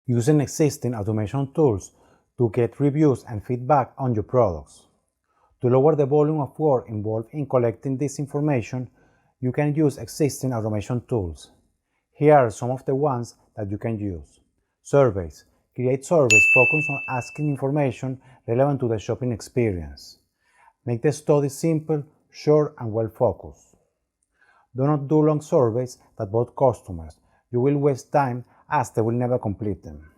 Using existing automation tools to get reviews and feedback on your products. To lower the volume of work involved in collecting this information, you can use existing automation tools. Here are some of the ones that you can use. Surveys. Create surveys focused on asking information relevant to the shopping experience. Make the study simple, short, and well-focused. Do not do long surveys that bother customers. You will waste time as they will never complete them.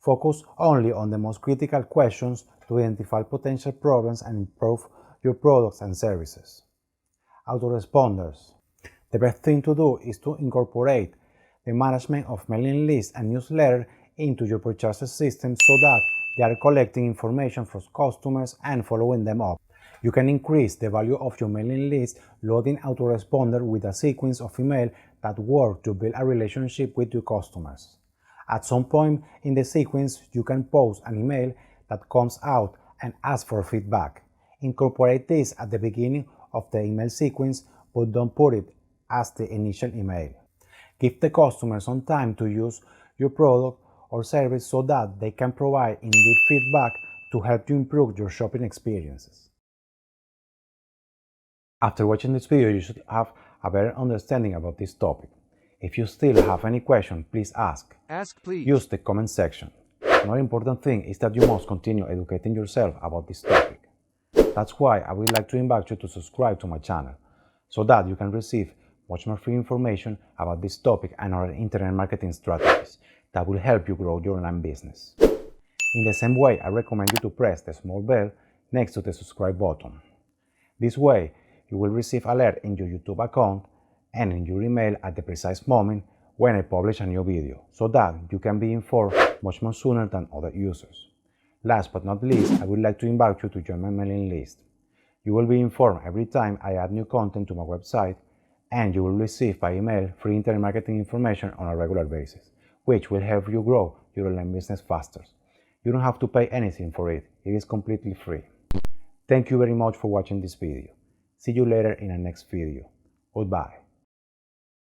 Focus only on the most critical questions to identify potential problems and improve your products and services. Autoresponders. The best thing to do is to incorporate the management of mailing lists and newsletters into your purchase system so that they are collecting information from customers and following them up. You can increase the value of your mailing list loading autoresponder with a sequence of emails that work to build a relationship with your customers. At some point in the sequence, you can post an email that comes out and ask for feedback. Incorporate this at the beginning of the email sequence, but don't put it as the initial email. Give the customer some time to use your product or service so that they can provide in-depth feedback to help you improve your shopping experiences. After watching this video, you should have a better understanding about this topic. If you still have any question, please ask. Ask, please. Use the comment section. Another important thing is that you must continue educating yourself about this topic. That's why I would like to invite you to subscribe to my channel, so that you can receive much more free information about this topic and other internet marketing strategies that will help you grow your online business. In the same way, I recommend you to press the small bell next to the subscribe button. This way, you will receive alert in your YouTube account and in your email at the precise moment when I publish a new video, so that you can be informed much more sooner than other users. Last but not least, I would like to invite you to join my mailing list. You will be informed every time I add new content to my website, and you will receive by email free internet marketing information on a regular basis, which will help you grow your online business faster. You don't have to pay anything for it. It is completely free. Thank you very much for watching this video. See you later in the next video. Goodbye.